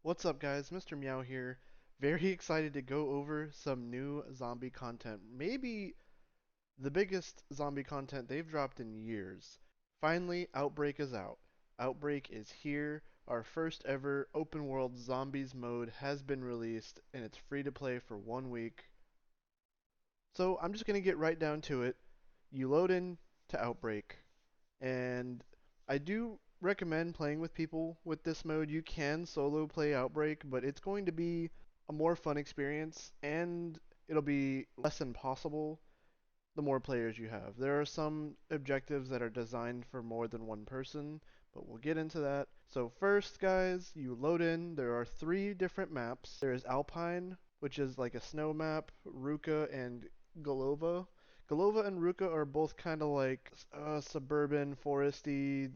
What's up, guys? Mr.Meow here. Very excited to go over some new zombie content. Maybe the biggest zombie content they've dropped in years. Finally, Outbreak is out. Outbreak is here. Our first ever open world zombies mode has been released, and it's free to play for 1 week. So I'm just going to get right down to it. You load in to Outbreak, and I do recommend playing with people with this mode. You can solo play Outbreak, but it's going to be a more fun experience and it'll be less impossible the more players you have. There are some objectives that are designed for more than one person, but we'll get into that. So first, guys, you load in. There are three different maps. There is Alpine, which is like a snow map, Ruka, and Golova. Golova and Ruka are both kind of like suburban, foresty.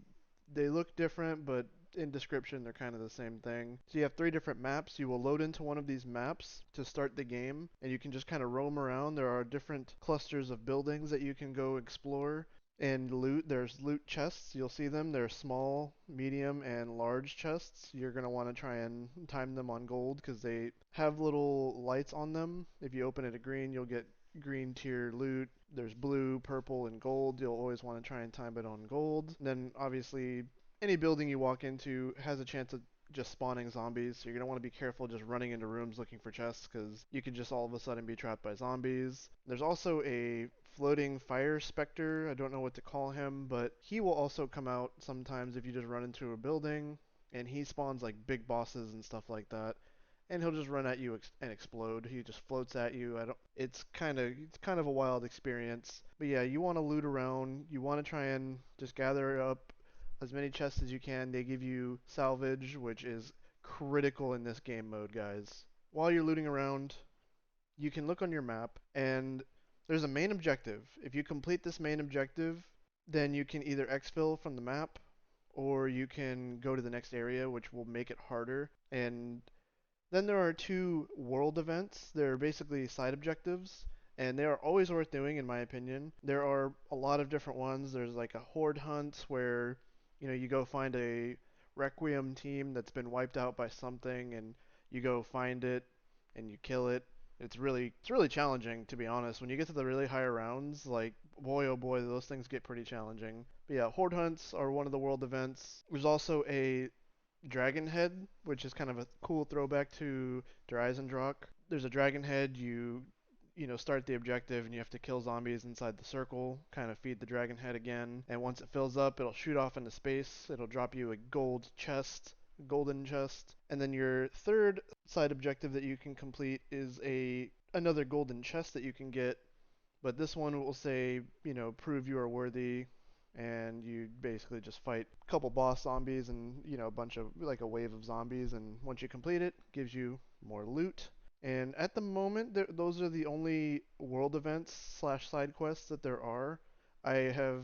They look different, but in description, they're kind of the same thing. So you have three different maps. You will load into one of these maps to start the game, and you can just kind of roam around. There are different clusters of buildings that you can go explore and loot. There's loot chests. You'll see them. They're small, medium, and large chests. You're going to want to try and time them on gold because they have little lights on them. If you open it at green, you'll get green tier loot. There's blue, purple, and gold. You'll always want to try and time it on gold. And then obviously any building you walk into has a chance of just spawning zombies, so you're gonna want to be careful just running into rooms looking for chests because you could just all of a sudden be trapped by zombies. There's also a floating fire specter. I don't know what to call him, but he will also come out sometimes if you just run into a building, and he spawns like big bosses and stuff like that. And he'll just run at you and explode. He just floats at you. I don't. It's kind of a wild experience. But yeah, you want to loot around. You want to try and just gather up as many chests as you can. They give you salvage, which is critical in this game mode, guys. While you're looting around, you can look on your map, and there's a main objective. If you complete this main objective, then you can either exfil from the map, or you can go to the next area, which will make it harder. And then there are two world events. They're basically side objectives, and they are always worth doing, in my opinion. There are a lot of different ones. There's like a horde hunt where, you go find a Requiem team that's been wiped out by something, and you go find it and you kill it. It's really challenging, to be honest. When you get to the really higher rounds, like boy oh boy, those things get pretty challenging. But yeah, horde hunts are one of the world events. There's also a dragon head, which is kind of a cool throwback to Dreisendrach. There's a dragon head. You start the objective and you have to kill zombies inside the circle, kind of feed the dragon head again. And once it fills up, it'll shoot off into space. It'll drop you a golden chest. And then your third side objective that you can complete is another golden chest that you can get, but this one will say, prove you are worthy, and you basically just fight a couple boss zombies and, a bunch of, like a wave of zombies, and once you complete it, gives you more loot. And at the moment, those are the only world events slash side quests that there are. I have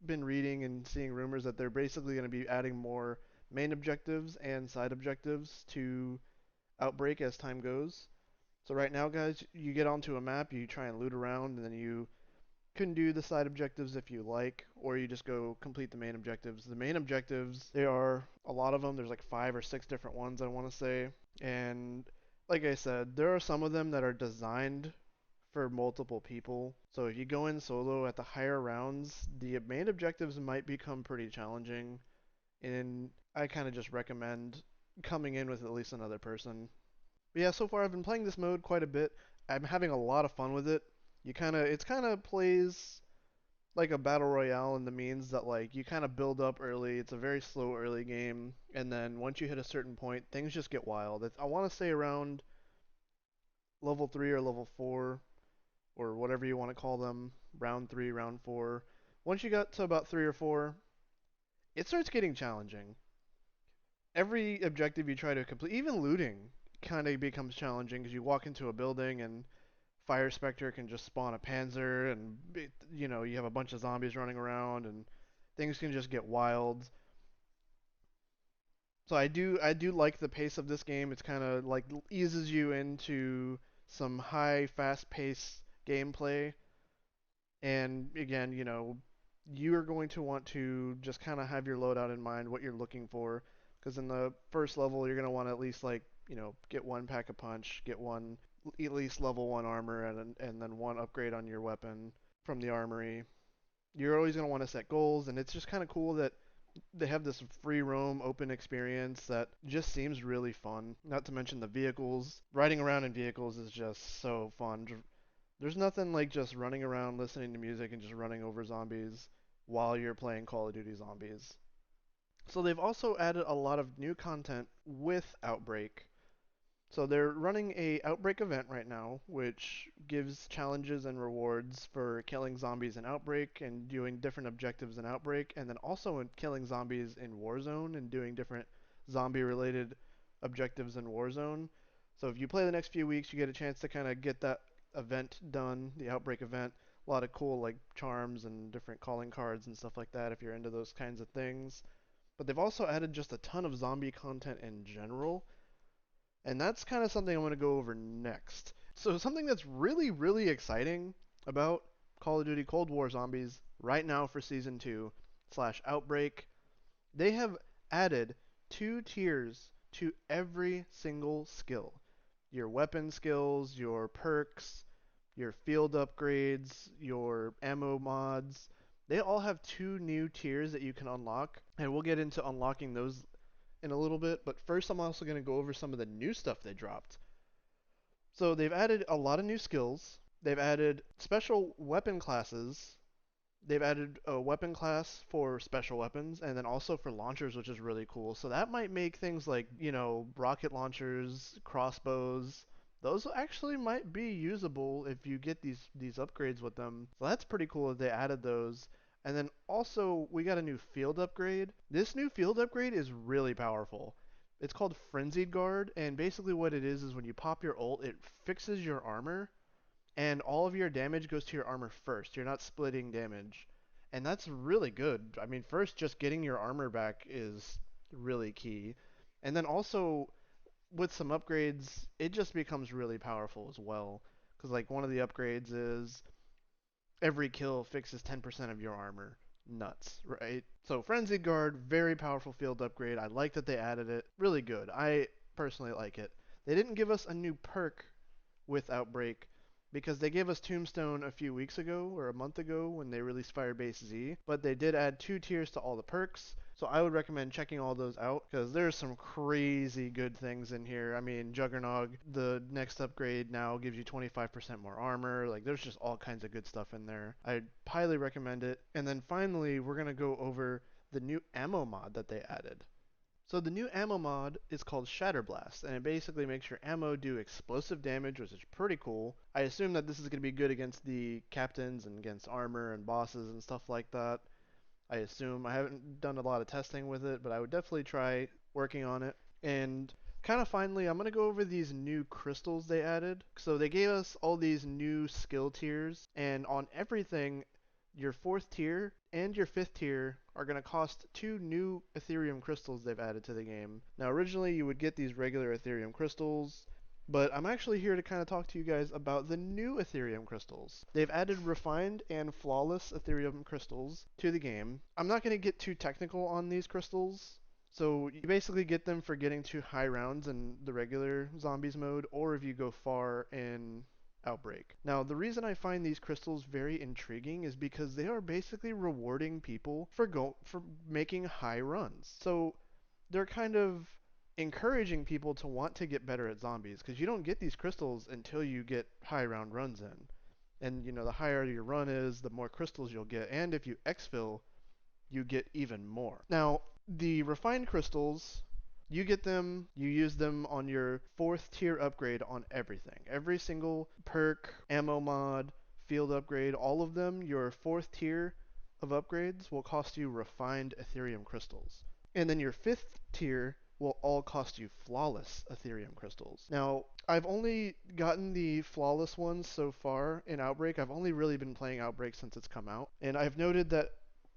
been reading and seeing rumors that they're basically going to be adding more main objectives and side objectives to Outbreak as time goes. So right now, guys, you get onto a map, you try and loot around, and then you can do the side objectives if you like, or you just go complete the main objectives. The main objectives, there are a lot of them. There's like 5 or 6 different ones, I want to say. And like I said, there are some of them that are designed for multiple people. So if you go in solo at the higher rounds, the main objectives might become pretty challenging. And I kind of just recommend coming in with at least another person. But yeah, so far I've been playing this mode quite a bit. I'm having a lot of fun with it. It's kind of plays like a battle royale in the means that like you kind of build up early. It's a very slow early game, and then once you hit a certain point, things just get wild. I want to say around level 3 or level 4 or whatever you want to call them, round 3, round 4. Once you got to about 3 or 4, it starts getting challenging. Every objective you try to complete, even looting, kind of becomes challenging because you walk into a building and Fire Spectre can just spawn a Panzer, and you have a bunch of zombies running around, and things can just get wild. So I do like the pace of this game. It's kind of like eases you into some high, fast-paced gameplay, and again, you're going to want to just kind of have your loadout in mind, what you're looking for, Because in the first level, you're gonna want to at least like get one pack a punch, get one at least level one armor, and then one upgrade on your weapon from the armory. You're always gonna want to set goals, and it's just kind of cool that they have this free roam open experience that just seems really fun. Not to mention the vehicles. Riding around in vehicles is just so fun. There's nothing like just running around listening to music and just running over zombies while you're playing Call of Duty Zombies. So they've also added a lot of new content with Outbreak. So they're running a Outbreak event right now, which gives challenges and rewards for killing zombies in Outbreak and doing different objectives in Outbreak, and then also in killing zombies in Warzone and doing different zombie-related objectives in Warzone. So if you play the next few weeks, you get a chance to kind of get that event done, the Outbreak event. A lot of cool like charms and different calling cards and stuff like that if you're into those kinds of things. But they've also added just a ton of zombie content in general, and that's kind of something I want to go over next. So, something that's really, really exciting about Call of Duty Cold War Zombies right now for Season 2 slash Outbreak, they have added 2 tiers to every single skill. Your weapon skills, your perks, your field upgrades, your ammo mods. They all have 2 new tiers that you can unlock, and we'll get into unlocking those in a little bit, but first I'm also going to go over some of the new stuff they dropped. So they've added a lot of new skills. They've added special weapon classes. They've added a weapon class for special weapons and then also for launchers, which is really cool. So that might make things like, rocket launchers, crossbows, those actually might be usable if you get these upgrades with them. So that's pretty cool that they added those. And then also we got a new field upgrade. This new field upgrade is really powerful. It's called Frenzied Guard, and basically what it is when you pop your ult, it fixes your armor and all of your damage goes to your armor first. You're not splitting damage. And that's really good. I mean, first, just getting your armor back is really key. And then also, with some upgrades, it just becomes really powerful as well. Because, like, one of the upgrades is every kill fixes 10% of your armor. Nuts, right? So, Frenzied Guard, very powerful field upgrade. I like that they added it. Really good. I personally like it. They didn't give us a new perk with Outbreak because they gave us Tombstone a few weeks ago or a month ago when they released Firebase Z, but they did add 2 tiers to all the perks. So I would recommend checking all those out because there's some crazy good things in here. I mean, Juggernog, the next upgrade now gives you 25% more armor. Like there's just all kinds of good stuff in there. I highly recommend it. And then finally, we're going to go over the new ammo mod that they added. So the new ammo mod is called Shatterblast, and it basically makes your ammo do explosive damage, which is pretty cool. I assume that this is going to be good against the captains and against armor and bosses and stuff like that. I assume. I haven't done a lot of testing with it, but I would definitely try working on it. And kind of finally, I'm going to go over these new crystals they added. So they gave us all these new skill tiers, and on everything, your 4th tier and your 5th tier are going to cost 2 new Ethereum crystals they've added to the game. Now, originally you would get these regular Ethereum crystals, but I'm actually here to kind of talk to you guys about the new Ethereum crystals. They've added refined and flawless Ethereum crystals to the game. I'm not going to get too technical on these crystals. So you basically get them for getting to high rounds in the regular zombies mode, or if you go far in Outbreak. Now, the reason I find these crystals very intriguing is because they are basically rewarding people for making high runs. So they're kind of encouraging people to want to get better at zombies because you don't get these crystals until you get high round runs in. And the higher your run is, the more crystals you'll get. And if you exfil, you get even more. Now, the refined crystals, you get them, you use them on your 4th tier upgrade on everything. Every single perk, ammo mod, field upgrade, all of them, your 4th tier of upgrades will cost you refined Ethereum crystals. And then your 5th tier will all cost you flawless Ethereum crystals. Now, I've only gotten the flawless ones so far in Outbreak. I've only really been playing Outbreak since it's come out. And I've noted that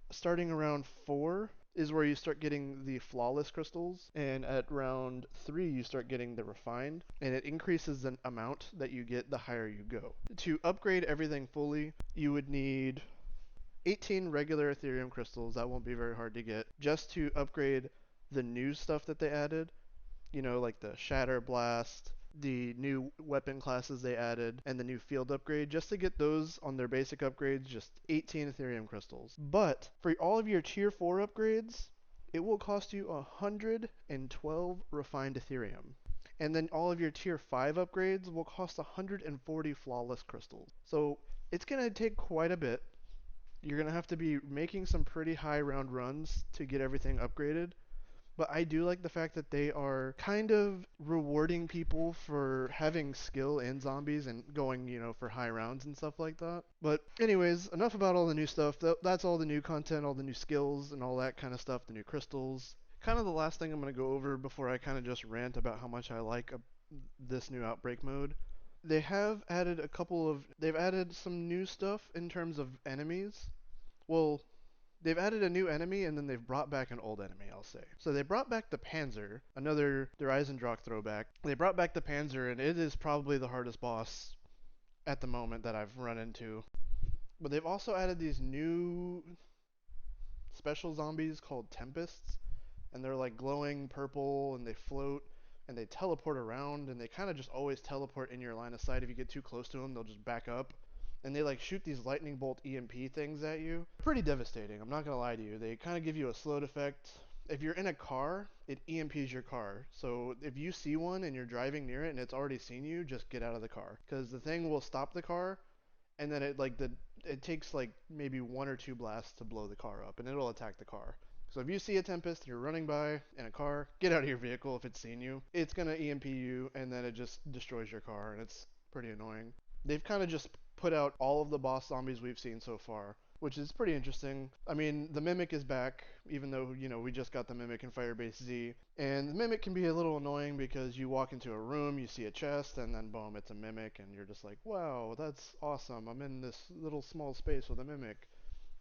starting around 4 is where you start getting the flawless crystals, and at round 3 you start getting the refined, and it increases the amount that you get the higher you go. To upgrade everything fully, you would need 18 regular Ethereum crystals, that won't be very hard to get, just to upgrade the new stuff that they added, like the Shatter Blast, the new weapon classes they added, and the new field upgrade, just to get those on their basic upgrades, just 18 Ethereum crystals. But for all of your tier 4 upgrades, it will cost you 112 refined Ethereum. And then all of your tier 5 upgrades will cost 140 flawless crystals. So it's going to take quite a bit. You're going to have to be making some pretty high round runs to get everything upgraded, but I do like the fact that they are kind of rewarding people for having skill in zombies and going, for high rounds and stuff like that. But anyways, enough about all the new stuff. That's all the new content, all the new skills and all that kind of stuff, the new crystals. Kind of the last thing I'm going to go over before I kind of just rant about how much I like this new Outbreak mode. They've added some new stuff in terms of enemies. Well, they've added a new enemy and then they've brought back an old enemy, I'll say. So they brought back the Panzer, another Der Eisendrock throwback. They brought back the Panzer and it is probably the hardest boss at the moment that I've run into. But they've also added these new special zombies called Tempests, and they're like glowing purple and they float and they teleport around and they kind of just always teleport in your line of sight. If you get too close to them, they'll just back up. And they like shoot these lightning bolt EMP things at you. Pretty devastating, I'm not gonna lie to you. They kind of give you a slowed effect. If you're in a car, it EMPs your car. So if you see one and you're driving near it and it's already seen you, just get out of the car. Because the thing will stop the car and then it takes like maybe one or two blasts to blow the car up, and it'll attack the car. So if you see a Tempest, you're running by in a car, get out of your vehicle if it's seen you. It's gonna EMP you, and then it just destroys your car, and it's pretty annoying. They've kind of just put out all of the boss zombies we've seen so far, which is pretty interesting. I mean, the Mimic is back, even though, we just got the Mimic in Firebase Z. And the Mimic can be a little annoying because you walk into a room, you see a chest, and then boom, it's a Mimic, and you're just like, wow, that's awesome. I'm in this little small space with a Mimic.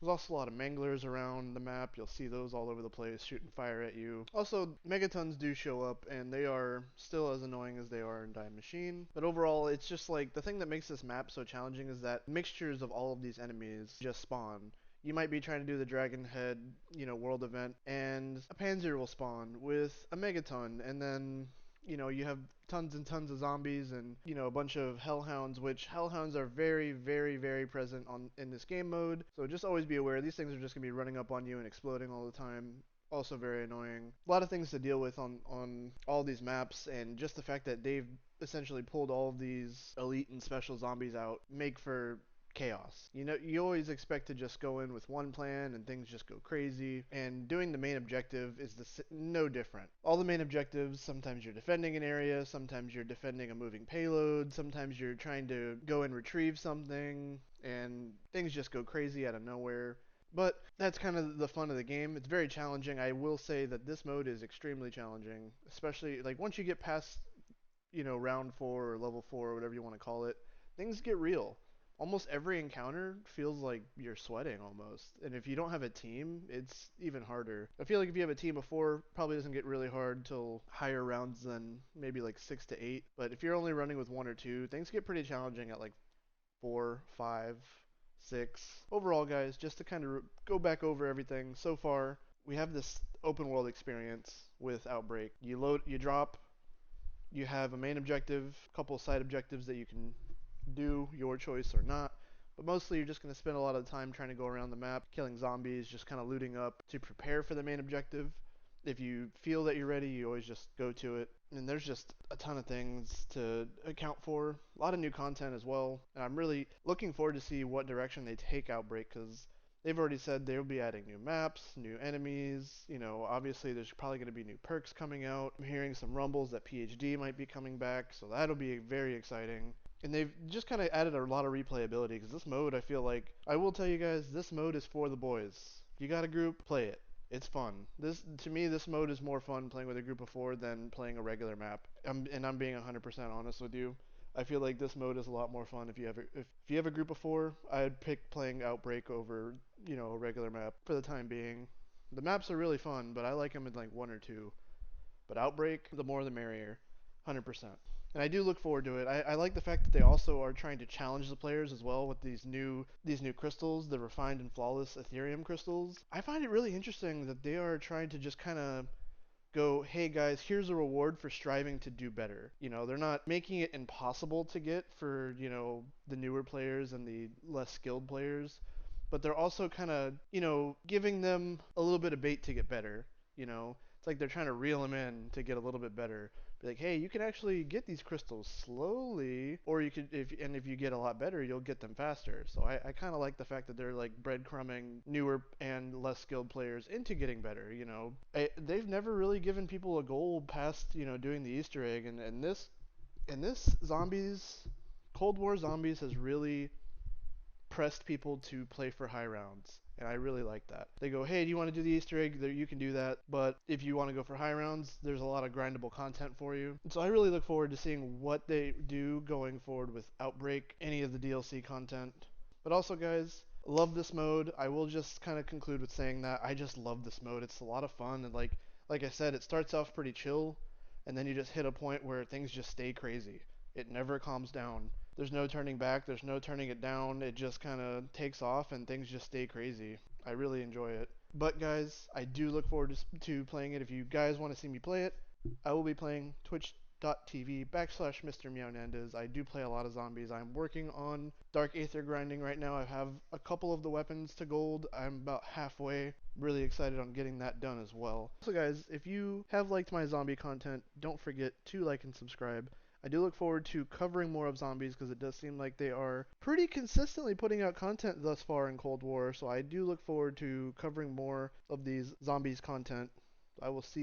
There's also a lot of manglers around the map. You'll see those all over the place shooting fire at you. Also, megatons do show up, and they are still as annoying as they are in Die Machine. But overall, it's just like the thing that makes this map so challenging is that mixtures of all of these enemies just spawn. You might be trying to do the Dragon Head, world event, and a Panzer will spawn with a Megaton, and then you have tons and tons of zombies and, a bunch of hellhounds, which hellhounds are very, very, very present in this game mode. So just always be aware these things are just going to be running up on you and exploding all the time. Also very annoying. A lot of things to deal with on all these maps, and just the fact that they've essentially pulled all of these elite and special zombies out make for chaos. You always expect to just go in with one plan and things just go crazy. And doing the main objective is no different. All the main objectives, sometimes you're defending an area, sometimes you're defending a moving payload, sometimes you're trying to go and retrieve something, and things just go crazy out of nowhere. But that's kind of the fun of the game. It's very challenging. I will say that this mode is extremely challenging, especially like once you get past, round 4 or level 4 or whatever you want to call it, things get real. Almost every encounter feels like you're sweating almost. And if you don't have a team, it's even harder. I feel like if you have a team of 4, probably doesn't get really hard till higher rounds than maybe like 6 to 8. But if you're only running with 1 or 2, things get pretty challenging at like 4, 5, 6. Overall, guys, just to kind of go back over everything so far, we have this open world experience with Outbreak. You drop, you have a main objective, a couple side objectives that you can do, your choice or not. But mostly you're just going to spend a lot of time trying to go around the map, killing zombies, just kind of looting up to prepare for the main objective. If you feel that you're ready, you always just go to it. And there's just a ton of things to account for. A lot of new content as well. And I'm really looking forward to see what direction they take Outbreak, because they've already said they'll be adding new maps, new enemies. Obviously there's probably going to be new perks coming out. I'm hearing some rumbles that PhD might be coming back, so that'll be very exciting. And they've just kind of added a lot of replayability, because this mode, I feel like, I will tell you guys, this mode is for the boys. If you got a group, play it. It's fun. To me, this mode is more fun playing with a group of 4 than playing a regular map. And I'm being 100% honest with you. I feel like this mode is a lot more fun if you have a group of 4. I'd pick playing Outbreak over, a regular map for the time being. The maps are really fun, but I like them in like 1 or 2. But Outbreak, the more the merrier, 100%. And I do look forward to it. I like the fact that they also are trying to challenge the players as well with these new crystals, the refined and flawless Ethereum crystals. I find it really interesting that they are trying to just kind of go, hey guys, here's a reward for striving to do better. They're not making it impossible to get for, the newer players and the less skilled players, but they're also kind of, giving them a little bit of bait to get better. It's like they're trying to reel them in to get a little bit better. Be like, hey, you can actually get these crystals slowly, or you could, if you get a lot better, you'll get them faster. So I kind of like the fact that they're like breadcrumbing newer and less skilled players into getting better. They've never really given people a goal past doing the Easter egg, and this zombies, Cold War zombies has really pressed people to play for high rounds. And I really like that. They go, hey, do you want to do the Easter egg? You can do that. But if you want to go for high rounds, there's a lot of grindable content for you. And so I really look forward to seeing what they do going forward with Outbreak, any of the DLC content. But also, guys, love this mode. I will just kind of conclude with saying that I just love this mode. It's a lot of fun. And like I said, it starts off pretty chill. And then you just hit a point where things just stay crazy. It never calms down. There's no turning back, there's no turning it down. It just kind of takes off and things just stay crazy. I really enjoy it. But guys, I do look forward to playing it. If you guys want to see me play it, I will be playing twitch.tv/ Mr. Meow Nandez. I do play a lot of zombies. I'm working on Dark Aether grinding right now. I have a couple of the weapons to gold. I'm about halfway. Really excited on getting that done as well. So guys, if you have liked my zombie content, don't forget to like and subscribe. I do look forward to covering more of zombies because it does seem like they are pretty consistently putting out content thus far in Cold War. So I do look forward to covering more of these zombies content. I will see